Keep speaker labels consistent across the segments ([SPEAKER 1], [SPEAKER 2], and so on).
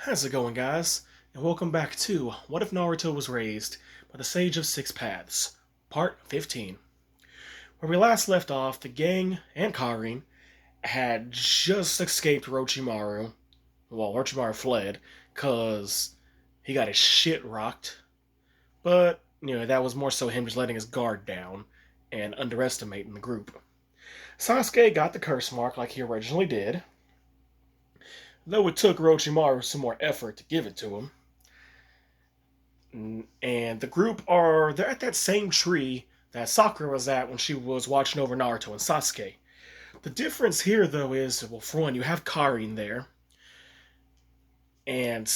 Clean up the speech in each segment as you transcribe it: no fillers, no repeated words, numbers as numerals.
[SPEAKER 1] How's it going, guys? And welcome back to What If Naruto Was Raised by the Sage of Six Paths, Part 15. Where we last left off, the gang and Karin had just escaped Orochimaru. Well, Orochimaru fled, because he got his shit rocked. But, that was more so him just letting his guard down and underestimating the group. Sasuke got the curse mark like he originally did, though it took Orochimaru some more effort to give it to him. And the group they're at that same tree that Sakura was at when she was watching over Naruto and Sasuke. The difference here, though, is, well, for one, you have Karin there, and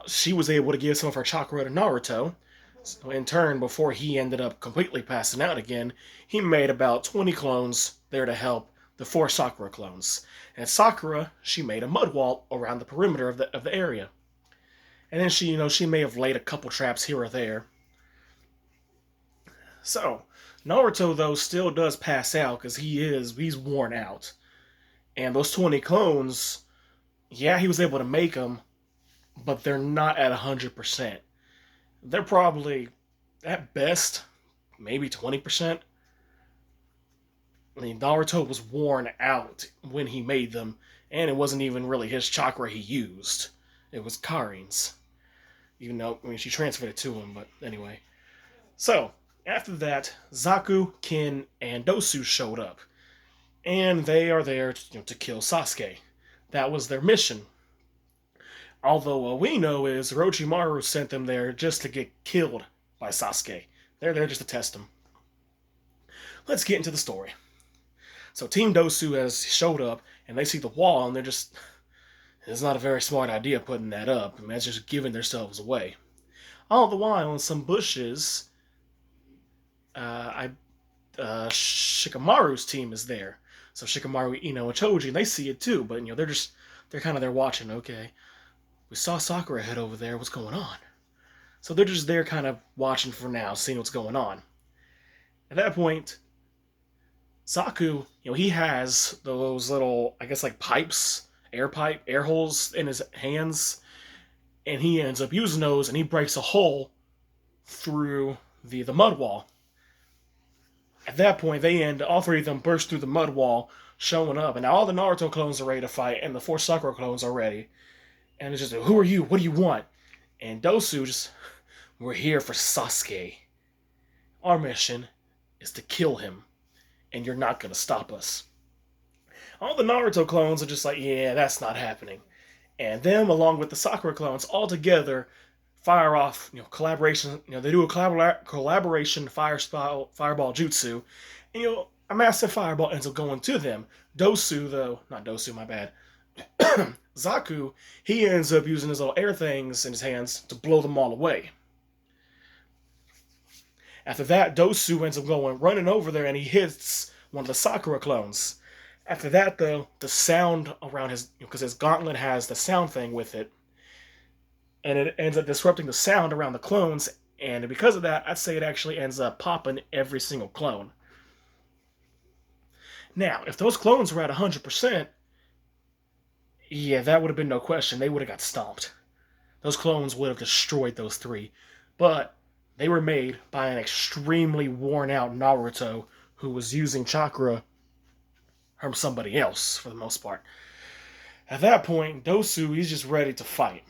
[SPEAKER 1] she was able to give some of her chakra to Naruto. So in turn, before he ended up completely passing out again, he made about 20 clones there to help the 4 Sakura clones. And Sakura, she made a mud wall around the perimeter of the area. And then she may have laid a couple traps here or there. So, Naruto, though, still does pass out because he's worn out. And those 20 clones, yeah, he was able to make them, but they're not at 100%. They're probably, at best, maybe 20%. I mean, Naruto was worn out when he made them, and it wasn't even really his chakra he used. It was Karin's. Even though, she transferred it to him, but anyway. So, after that, Zaku, Kin, and Dosu showed up. And they are there to kill Sasuke. That was their mission. Although what we know is Orochimaru sent them there just to get killed by Sasuke. They're there just to test him. Let's get into the story. So Team Dosu has showed up, and they see the wall, and they're just... It's not a very smart idea putting that up. I mean, that's just giving themselves away. All the while, in some bushes, Shikamaru's team is there. So Shikamaru, and Choji, they see it too, but they're kind of there watching. Okay, we saw Sakura head over there. What's going on? So they're just there, kind of watching for now, seeing what's going on. At that point, Zaku, he has those little, I guess, like pipes, air holes in his hands, and he ends up using those, and he breaks a hole through the mud wall. At that point, all 3 of them burst through the mud wall, showing up, and now all the Naruto clones are ready to fight, and the 4 Sakura clones are ready. And it's just, who are you? What do you want? And Dosu just, we're here for Sasuke. Our mission is to kill him, and you're not gonna stop us. All the Naruto clones are just like, yeah, that's not happening. And them, along with the Sakura clones, all together fire off, collaboration. They do a collaboration fireball jutsu, and a massive fireball ends up going to them. Dosu, though, not Dosu, my bad. Zaku, he ends up using his little air things in his hands to blow them all away. After that, Dosu ends up running over there, and he hits one of the Sakura clones. After that, though, the sound around because his gauntlet has the sound thing with it, and it ends up disrupting the sound around the clones, and because of that, I'd say it actually ends up popping every single clone. Now, if those clones were at 100%, yeah, that would have been no question. They would have got stomped. Those clones would have destroyed those 3. But they were made by an extremely worn-out Naruto who was using chakra from somebody else, for the most part. At that point, Dosu, he's just ready to fight.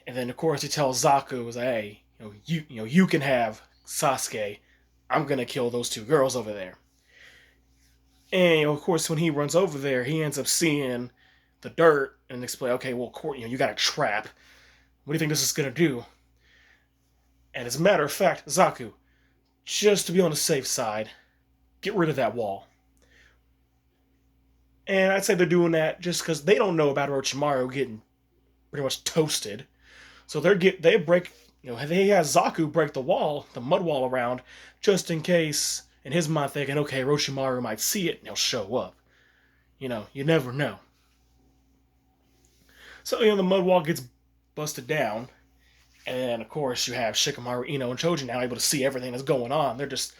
[SPEAKER 1] And then, of course, he tells Zaku, hey, you can have Sasuke. I'm going to kill those 2 girls over there. And, of course, when he runs over there, he ends up seeing the dirt and explain, okay, well, you got a trap. What do you think this is going to do? And as a matter of fact, Zaku, just to be on the safe side, get rid of that wall. And I'd say they're doing that just because they don't know about Orochimaru getting pretty much toasted. So they break, they have Zaku break the mud wall around, just in case, in his mind thinking, okay, Orochimaru might see it and he'll show up. You never know. So, the mud wall gets busted down, and of course you have Shikamaru, and Choji now able to see everything that's going on. They're just,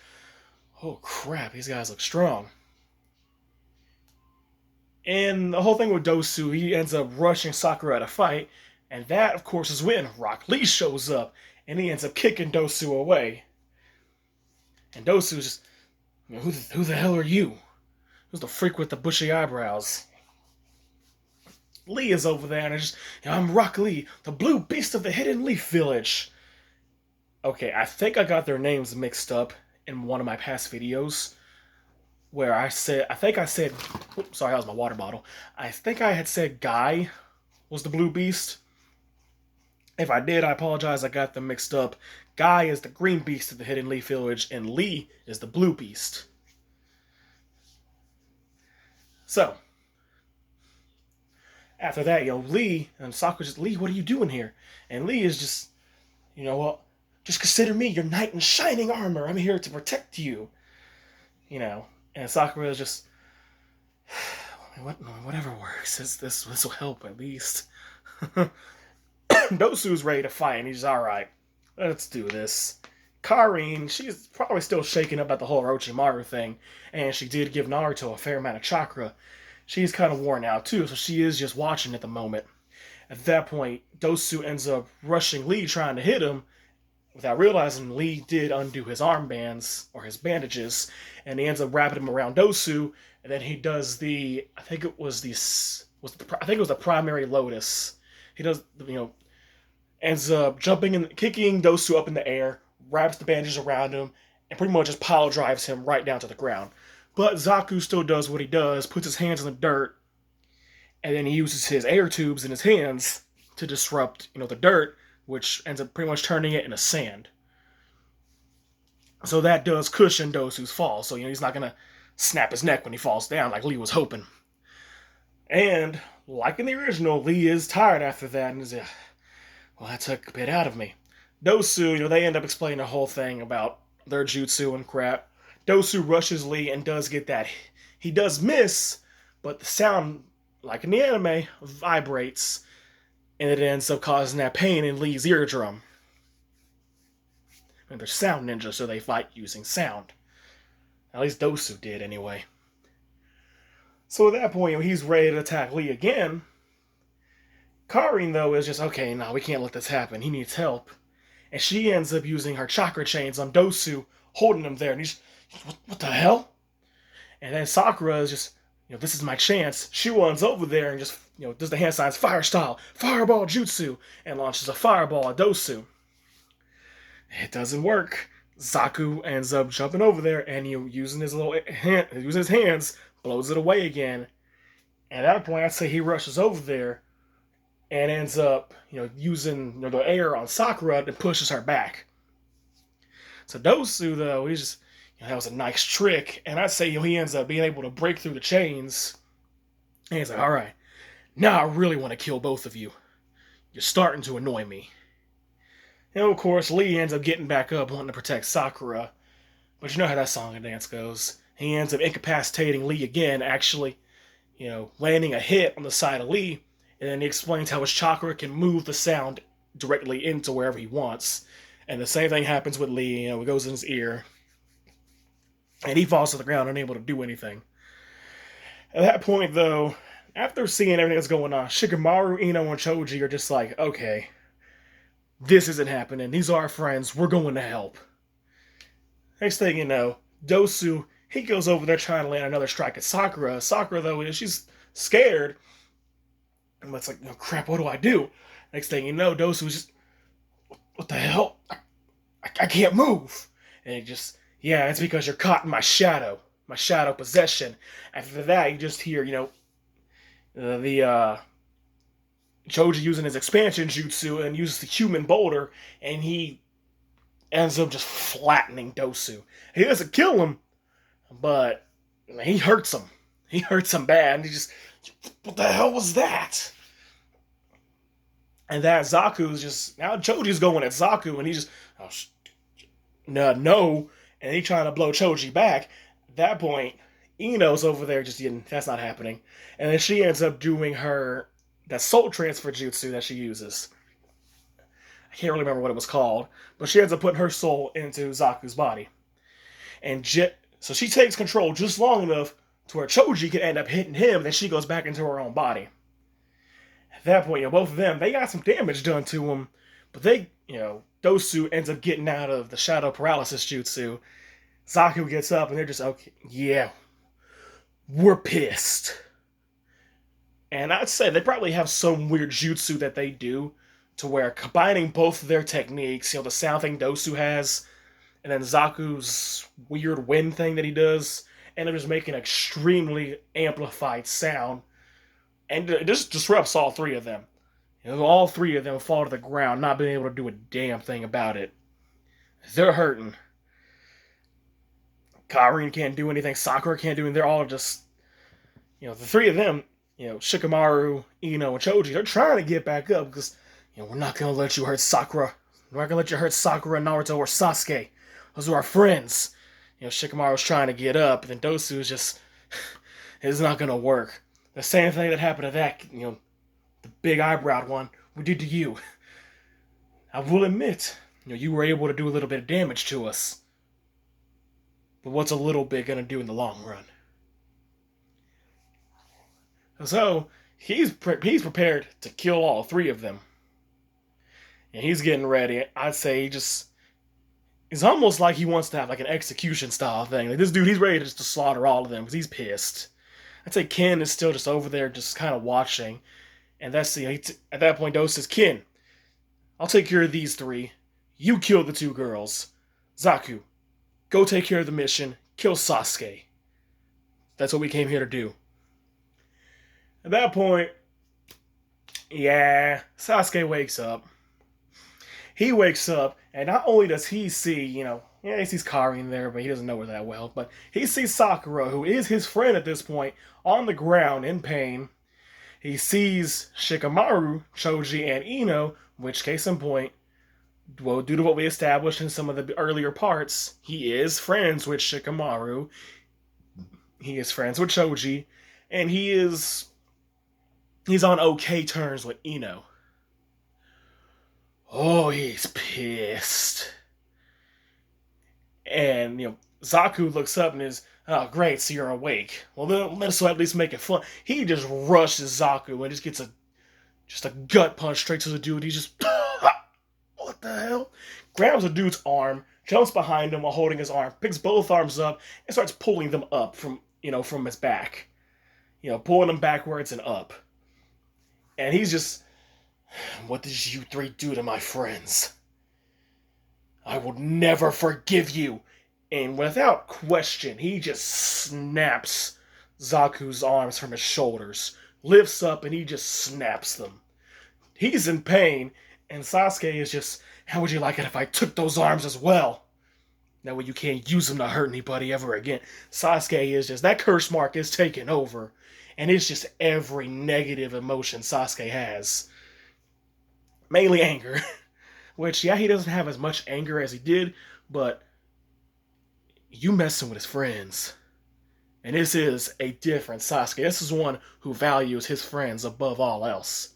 [SPEAKER 1] oh crap, these guys look strong. And the whole thing with Dosu, he ends up rushing Sakura to fight, And that, of course, is when Rock Lee shows up, and he ends up kicking Dosu away. And Dosu's just, who the hell are you? Who's the freak with the bushy eyebrows? Lee is over there, and it's just, I'm Rock Lee, the blue beast of the Hidden Leaf Village. Okay, I think I got their names mixed up in one of my past videos, where I think I said, oops, sorry, that was my water bottle. I think I had said Guy was the blue beast. If I did, I apologize, I got them mixed up. Guy is the green beast of the Hidden Leaf Village, and Lee is the blue beast. So, after that, Lee and Sakura's just, Lee, what are you doing here? And Lee is just, well, just consider me your knight in shining armor. I'm here to protect you. And Sakura is just, whatever works. This will help at least. Dosu's ready to fight, and he's just, alright, let's do this. Karin, she's probably still shaken up at the whole Orochimaru thing, and she did give Naruto a fair amount of chakra. She's kind of worn out too, so she is just watching at the moment. At that point, Dosu ends up rushing Lee, trying to hit him, without realizing Lee did undo his armbands, or his bandages, and he ends up wrapping him around Dosu, and then he does the, I think it was the primary lotus. He does, ends up jumping and kicking Dosu up in the air, wraps the bandages around him, and pretty much just pile drives him right down to the ground. But Zaku still does what he does, puts his hands in the dirt, and then he uses his air tubes in his hands to disrupt, the dirt, which ends up pretty much turning it into sand. So that does cushion Dosu's fall, so he's not gonna snap his neck when he falls down like Lee was hoping. And like in the original, Lee is tired after that, and is well, that took a bit out of me. Dosu, they end up explaining the whole thing about their jutsu and crap. Dosu rushes Lee and does get that. He does miss, but the sound, like in the anime, vibrates, and it ends up causing that pain in Lee's eardrum. And they're sound ninjas, so they fight using sound. At least Dosu did, anyway. So at that point, he's ready to attack Lee again. Karin, though, is just, okay, no, we can't let this happen. He needs help. And she ends up using her chakra chains on Dosu, holding him there. And he's, what the hell? And then Sakura is just, this is my chance. She runs over there and just, does the hand signs, fire style, fireball jutsu, and launches a fireball at Dosu. It doesn't work. Zaku ends up jumping over there and using his hands, blows it away again. And at that point, I'd say he rushes over there and ends up, using the air on Sakura and pushes her back. So Dosu, though, he's just, that was a nice trick, and I'd say he ends up being able to break through the chains. And he's like, all right, now I really want to kill both of you. You're starting to annoy me. And of course, Lee ends up getting back up, wanting to protect Sakura. But you know how that song and dance goes. He ends up incapacitating Lee again, actually, landing a hit on the side of Lee. And then he explains how his chakra can move the sound directly into wherever he wants. And the same thing happens with Lee, it goes in his ear. And he falls to the ground, unable to do anything. At that point, though, after seeing everything that's going on, Shikamaru, Ino, and Choji are just like, okay, this isn't happening. These are our friends. We're going to help. Next thing you know, Dosu, he goes over there trying to land another strike at Sakura. Sakura, though, she's scared. And it's like, oh, crap, what do I do? Next thing you know, Dosu's just, what the hell? I can't move. And he just, yeah, it's because you're caught in my shadow possession. After that, you just hear, the Choji using his expansion jutsu and uses the human boulder, and he ends up just flattening Dosu. He doesn't kill him, but he hurts him. He hurts him bad, and he just, what the hell was that? And that Zaku's just, now Choji's going at Zaku, and he just, no, and he's trying to blow Choji back. At that point, Ino's over there just, that's not happening. And then she ends up doing that soul transfer jutsu that she uses. I can't really remember what it was called, but she ends up putting her soul into Zaku's body. And so she takes control just long enough to where Choji can end up hitting him, then she goes back into her own body. At At that point, both of them, they got some damage done to them, but Dosu ends up getting out of the shadow paralysis jutsu. Zaku gets up, and they're just, okay, yeah, we're pissed. And I'd say they probably have some weird jutsu that they do to where combining both of their techniques, the sound thing Dosu has, and then Zaku's weird wind thing that he does, and they're just making an extremely amplified sound. And it just disrupts all three of them. All three of them fall to the ground, not being able to do a damn thing about it. They're hurting. Karin can't do anything. Sakura can't do anything. They're all just, the three of them, Shikamaru, Ino, and Choji, they're trying to get back up because, we're not going to let you hurt Sakura. We're not going to let you hurt Sakura, Naruto, or Sasuke. Those are our friends. Shikamaru's trying to get up, and then Dosu is just, it's not going to work. The same thing that happened to that, the big eyebrowed one, we did to you. I will admit, you were able to do a little bit of damage to us. But what's a little bit going to do in the long run? So, he's prepared to kill all three of them. And he's getting ready. I'd say it's almost like he wants to have like an execution style thing. Like this dude, he's ready just to slaughter all of them because he's pissed. I'd say Ken is still just over there just kind of watching. And that's at that point, Dosu says, Ken, I'll take care of these three. You kill the two girls. Zaku, go take care of the mission. Kill Sasuke. That's what we came here to do. At that point, Sasuke wakes up. He wakes up, and not only does he see, he sees Karin there, but he doesn't know her that well. But he sees Sakura, who is his friend at this point, on the ground in pain. He sees Shikamaru, Choji, and Ino, which, case in point, well, due to what we established in some of the earlier parts, he is friends with Shikamaru. He is friends with Choji, and he's on okay terms with Ino. Oh, he's pissed. And, Zaku looks up and is, oh, great, so you're awake. Well, then let's at least make it fun. He just rushes Zaku and just gets a gut punch straight to the dude. He just, what the hell? Grabs the dude's arm, jumps behind him while holding his arm, picks both arms up, and starts pulling them up from his back. Pulling them backwards and up. And he's just, what did you three do to my friends? I will never forgive you. And without question, he just snaps Zaku's arms from his shoulders, lifts up, and he just snaps them. He's in pain, and Sasuke is just, how would you like it if I took those arms as well? That way you can't use them to hurt anybody ever again. Sasuke is just, that curse mark is taking over. And it's just every negative emotion Sasuke has. Mainly anger. Which, he doesn't have as much anger as he did, but you messing with his friends. And this is a different Sasuke. This is one who values his friends above all else.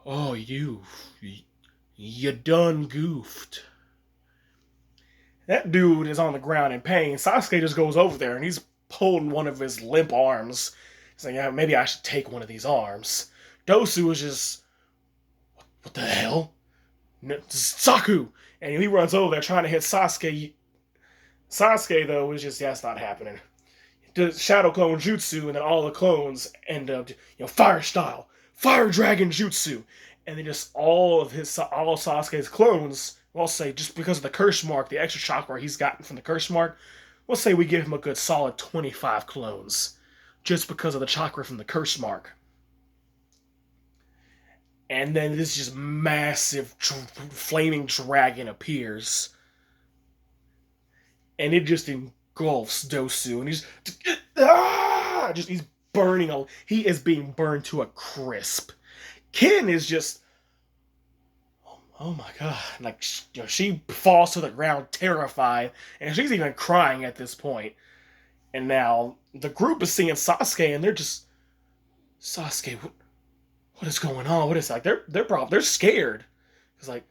[SPEAKER 1] Oh, you done goofed. That dude is on the ground in pain. Sasuke just goes over there and he's pulling one of his limp arms. He's like, yeah, maybe I should take one of these arms. Dosu is just, what the hell? Zaku! And he runs over there trying to hit Sasuke. Sasuke, though, is just, that's not happening. Does Shadow Clone Jutsu, and then all the clones end up, fire style, fire dragon jutsu. And then just all Sasuke's clones, we'll say, just because of the curse mark, the extra chakra he's gotten from the curse mark, we'll say we give him a good solid 25 clones. Just because of the chakra from the curse mark. And then this just massive flaming dragon appears. And it just engulfs Dosu. And he's burning. He is being burned to a crisp. Ken is just, oh my god. Like, she falls to the ground terrified. And she's even crying at this point. And now the group is seeing Sasuke and they're just, Sasuke, what is going on? What is like they're scared. It's like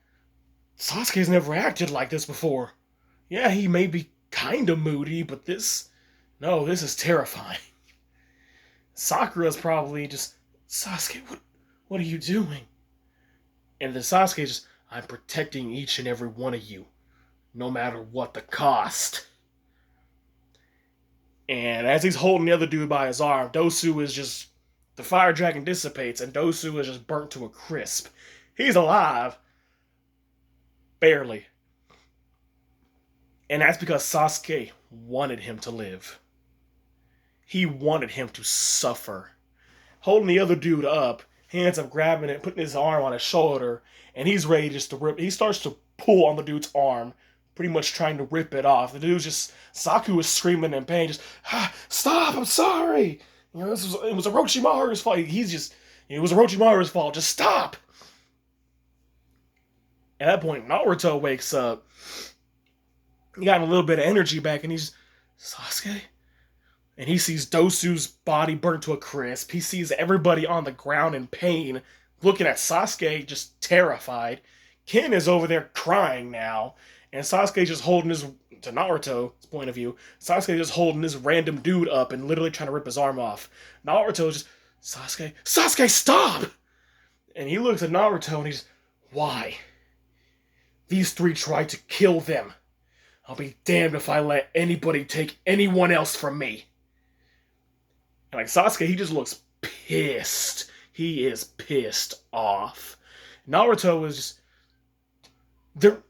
[SPEAKER 1] Sasuke's never acted like this before. Yeah, he may be kind of moody, but this is terrifying. Sakura's probably just, Sasuke, What are you doing? And then Sasuke just, I'm protecting each and every one of you, no matter what the cost. And as he's holding the other dude by his arm, Dosu is just, the fire dragon dissipates, and Dosu is just burnt to a crisp. He's alive, barely. And that's because Sasuke wanted him to live. He wanted him to suffer. Holding the other dude up, hands up grabbing it, putting his arm on his shoulder, and he's ready just to rip. He starts to pull on the dude's arm, pretty much trying to rip it off. The dude's just, Saku is screaming in pain, just, stop, I'm sorry. It was Orochimaru's fault. It was Orochimaru's fault, just stop. At that point, Naruto wakes up. He got a little bit of energy back, and he's, Sasuke? And he sees Dosu's body burnt to a crisp. He sees everybody on the ground in pain, looking at Sasuke, just terrified. Ken is over there crying now, and Sasuke just holding his, to Naruto's point of view, Sasuke just holding this random dude up and literally trying to rip his arm off. Naruto just, Sasuke, stop! And he looks at Naruto and he's, why? These three tried to kill them. I'll be damned if I let anybody take anyone else from me. And like Sasuke, he just looks pissed. He is pissed off. Naruto is just,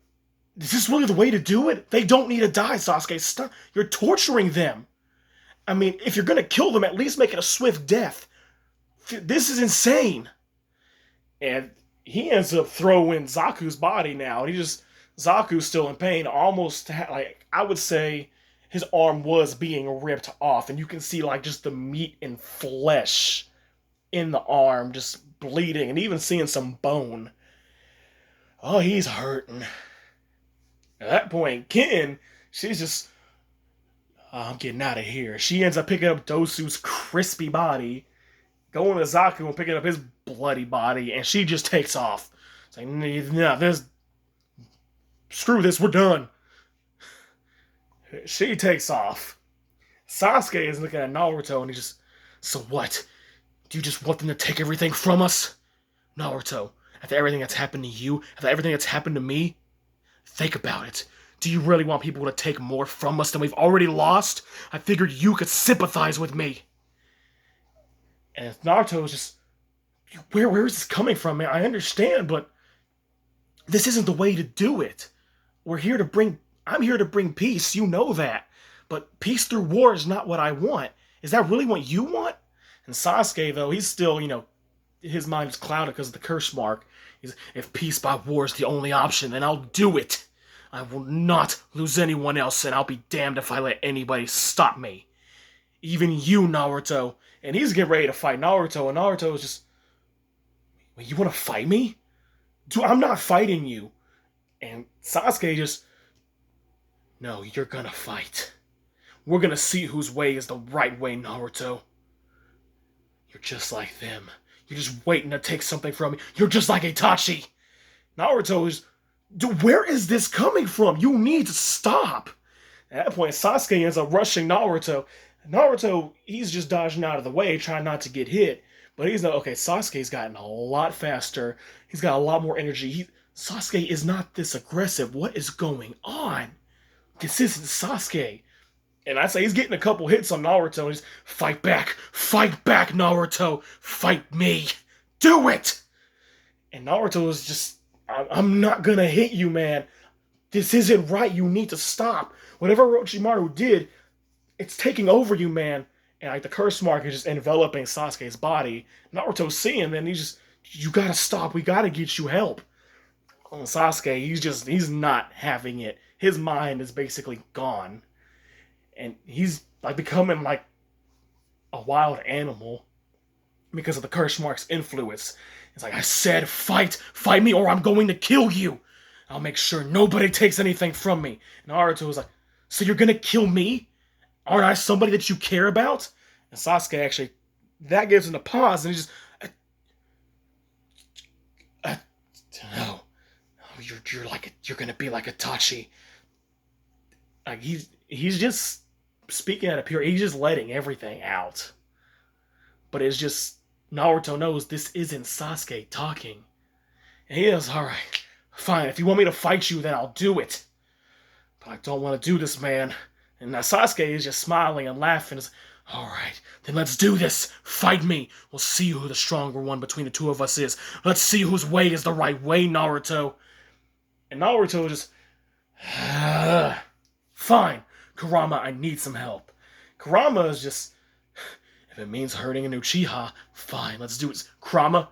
[SPEAKER 1] is this really the way to do it? They don't need to die, Sasuke. Stop. You're torturing them. I mean, if you're gonna kill them, at least make it a swift death. This is insane. And he ends up throwing Zaku's body now. And Zaku's still in pain. Almost, like, I would say his arm was being ripped off. And you can see, like, just the meat and flesh in the arm just bleeding. And even seeing some bone. Oh, he's hurting. At that point, Ken, she's just, I'm getting out of here. She ends up picking up Dosu's crispy body, going to Zaku and picking up his bloody body, and she just takes off. It's like, no, screw this, we're done. She takes off. Sasuke is looking at Naruto, and he just, so what? Do you just want them to take everything from us? Naruto, after everything that's happened to you, after everything that's happened to me, think about it. Do you really want people to take more from us than we've already lost? I figured you could sympathize with me. And Naruto is just, where is this coming from, man? I understand, but this isn't the way to do it. I'm here to bring peace, you know that. But peace through war is not what I want. Is that really what you want? And Sasuke, though, he's still, his mind is clouded because of the curse mark. If peace by war is the only option, then I'll do it. I will not lose anyone else, and I'll be damned if I let anybody stop me. Even you, Naruto. And he's getting ready to fight Naruto, and Naruto is just, wait, you want to fight me? Dude, I'm not fighting you. And Sasuke just, no, you're gonna fight. We're gonna see whose way is the right way, Naruto. You're just like them. You're just waiting to take something from me. You're just like Itachi. Naruto is, dude, where is this coming from? You need to stop. At that point, Sasuke ends up rushing Naruto. Naruto, he's just dodging out of the way, trying not to get hit. But he's not, okay, Sasuke's gotten a lot faster. He's got a lot more energy. Sasuke is not this aggressive. What is going on? This isn't Sasuke. And I say he's getting a couple hits on Naruto. And he's, fight back, Naruto. Fight me. Do it. And Naruto is just, I'm not gonna hit you, man. This isn't right. You need to stop. Whatever Orochimaru did, it's taking over you, man. And like the curse mark is just enveloping Sasuke's body. Naruto's seeing, then he's just, you gotta stop. We gotta get you help. And Sasuke, he's not having it. His mind is basically gone. And he's like becoming like a wild animal because of the curse mark's influence. It's like, I said, fight me, or I'm going to kill you. I'll make sure nobody takes anything from me. And Naruto was like, so you're gonna kill me? Aren't I somebody that you care about? And Sasuke actually, that gives him a pause, and he just, no, you're gonna be like Itachi. Like he's just speaking out of pure, he's just letting everything out. But it's just, Naruto knows this isn't Sasuke talking. And he is, alright, fine, if you want me to fight you, then I'll do it. But I don't want to do this, man. And now Sasuke is just smiling and laughing. Alright, then let's do this. Fight me. We'll see who the stronger one between the two of us is. Let's see whose way is the right way, Naruto. And Naruto just... Fine. Kurama, I need some help. Kurama is just... If it means hurting an Uchiha, fine, let's do it. Kurama,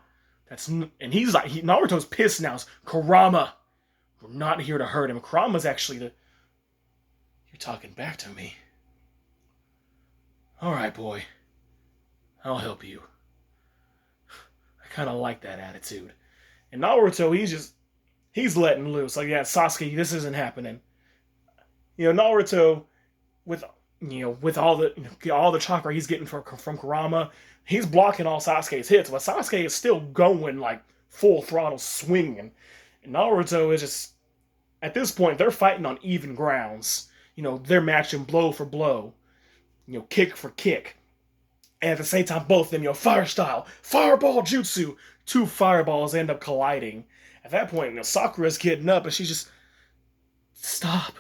[SPEAKER 1] and he's like, Naruto's pissed now. It's Kurama, we're not here to hurt him. Kurama's actually the... You're talking back to me. Alright, boy. I'll help you. I kind of like that attitude. And Naruto, he's letting loose. Like, yeah, Sasuke, this isn't happening. Naruto, with all the chakra he's getting from Kurama, he's blocking all Sasuke's hits, but Sasuke is still going like full throttle swinging. And Naruto is just, at this point, they're fighting on even grounds. They're matching blow for blow, kick for kick. And at the same time, both of them, fire style, fireball jutsu, two fireballs end up colliding. At that point, Sakura's getting up and she's just, stop.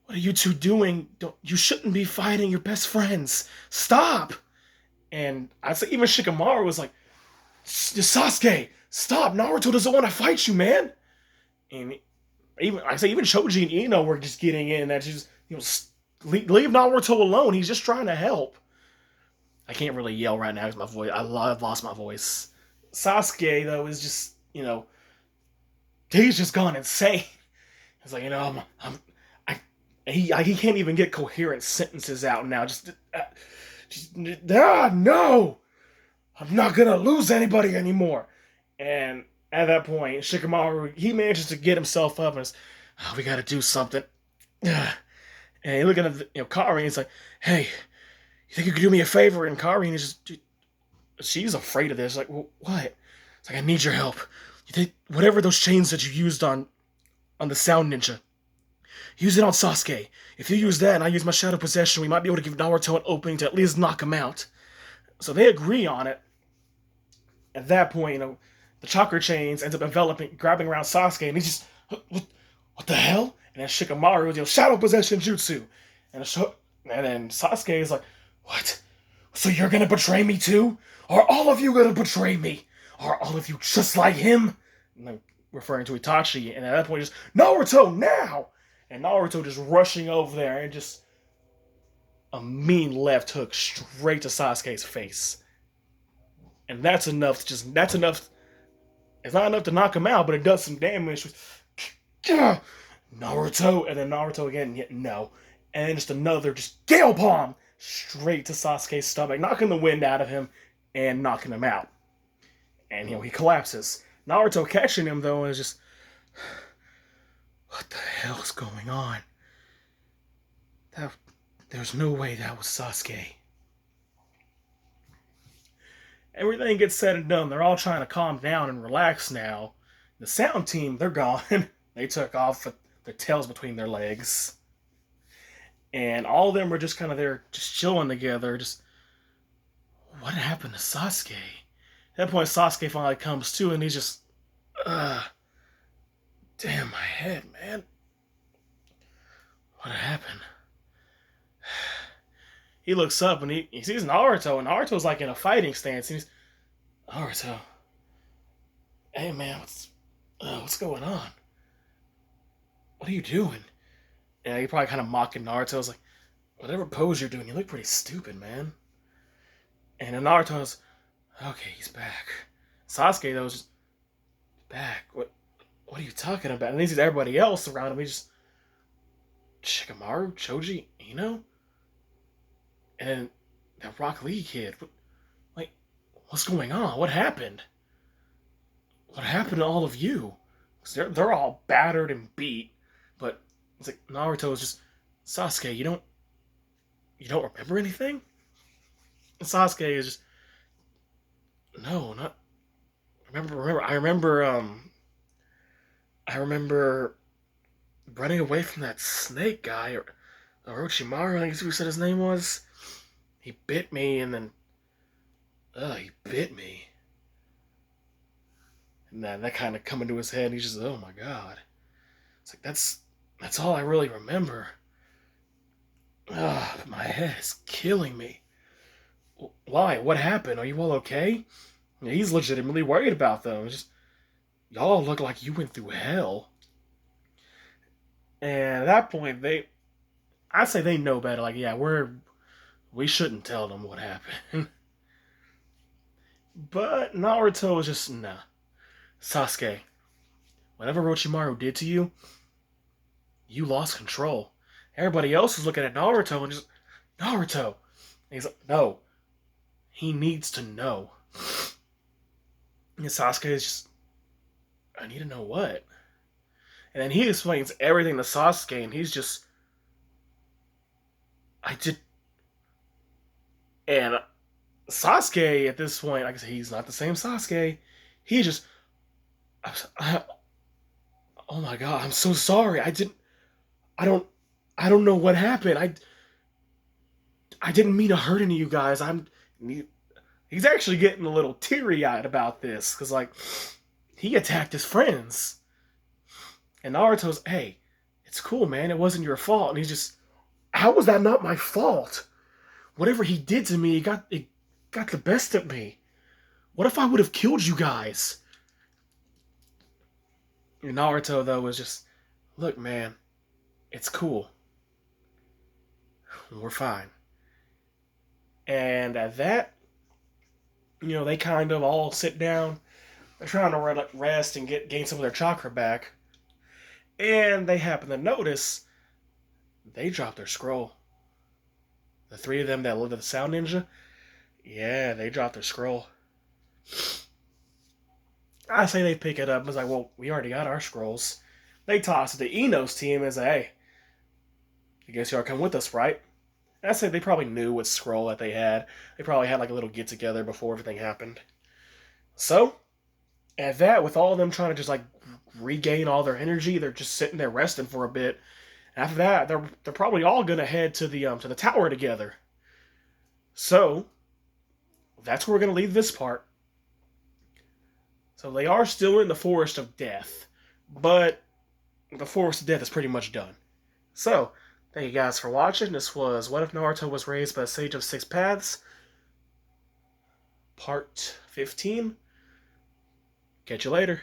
[SPEAKER 1] What are you two doing? You shouldn't be fighting your best friends. Stop! And I'd say even Shikamaru was like, Sasuke, stop! Naruto doesn't want to fight you, man! And even Choji and Ino were just getting in that just, leave Naruto alone. He's just trying to help. I can't really yell right now because my voice, I've lost my voice. Sasuke, though, is just, he's just gone insane. He's like, he can't even get coherent sentences out now. No! I'm not gonna lose anybody anymore. And at that point, Shikamaru, he manages to get himself up and says, we gotta do something. And he's looking at Karin, and he's like, hey, you think you could do me a favor? And Karin is just, she's afraid of this. Like, well, what? It's like, I need your help. You think, whatever those chains that you used on the Sound Ninja, use it on Sasuke. If you use that and I use my Shadow Possession, we might be able to give Naruto an opening to at least knock him out. So they agree on it. At that point, the chakra chains ends up enveloping, grabbing around Sasuke, and he's just, what the hell? And then Shikamaru, Shadow Possession Jutsu. And then Sasuke is like, what? So you're gonna betray me too? Are all of you gonna betray me? Are all of you just like him? And I'm referring to Itachi, and at that point, just, Naruto, now! And Naruto just rushing over there and just a mean left hook straight to Sasuke's face. And that's enough. It's not enough to knock him out, but it does some damage. Naruto, and then Naruto again, no. And then just another Gale Palm straight to Sasuke's stomach, knocking the wind out of him and knocking him out. And he collapses. Naruto catching him though is just, what the hell's going on? There's no way that was Sasuke. Everything gets said and done. They're all trying to calm down and relax now. The sound team, they're gone. They took off with their tails between their legs. And all of them are just kind of there, just chilling together. Just, what happened to Sasuke? At that point, Sasuke finally comes to, and he's just, damn my head, man. What happened? He looks up and he sees Naruto, and Naruto's like in a fighting stance. And he's, Naruto, hey man, what's going on? What are you doing? And he probably kind of mocking Naruto. I was like, whatever pose you're doing, you look pretty stupid, man. And then Naruto's, okay, he's back. Sasuke though is just, back? What are you talking about? And he sees everybody else around him. He just, Shikamaru, Choji, Ino? And that Rock Lee kid, what's going on? What happened? What happened to all of you? Because they're all battered and beat, but it's like Naruto is just, Sasuke, you don't remember anything? And Sasuke is just, no, not I remember running away from that snake guy, or Orochimaru, I guess who said his name was. He bit me, and then He bit me. And that kind of come into his head, and he's just, oh my god. It's like, that's all I really remember. My head is killing me. Why? What happened? Are you all okay? Yeah, he's legitimately worried about them. It's just, y'all look like you went through hell. And at that point, I'd say they know better. Like, yeah, we shouldn't tell them what happened. But Naruto was just, nah. Sasuke, whatever Orochimaru did to you, you lost control. Everybody else is looking at Naruto and just, Naruto. And he's like, no, he needs to know. And Sasuke is just, I need to know what. And then he explains everything to Sasuke, and he's just, I did. And Sasuke at this point, like I said, he's not the same Sasuke. He just, I, oh my god, I'm so sorry. I don't, I don't know what happened. I didn't mean to hurt any of you guys. He's actually getting a little teary eyed about this because like he attacked his friends, and Naruto's, hey, it's cool, man. It wasn't your fault. And he's just, how was that not my fault? Whatever he did to me, it got the best of me. What if I would have killed you guys? And Naruto though was just, look, man, it's cool. We're fine. And at that, they kind of all sit down. They're trying to rest and gain some of their chakra back. And they happen to notice they dropped their scroll. The three of them that lived at the Sound Ninja, yeah, they dropped their scroll. I say they pick it up. It's like, well, we already got our scrolls. They toss it to Ino's team and say, hey, I guess y'all come with us, right? I say they probably knew what scroll that they had. They probably had like a little get together before everything happened. So, at that, with all of them trying to just like regain all their energy, they're just sitting there resting for a bit. After that, they're probably all gonna head to the tower together. So, that's where we're gonna leave this part. So they are still in the Forest of Death, but the Forest of Death is pretty much done. So, thank you guys for watching. This was What If Naruto Was Raised by a Sage of Six Paths, Part 15. Catch you later.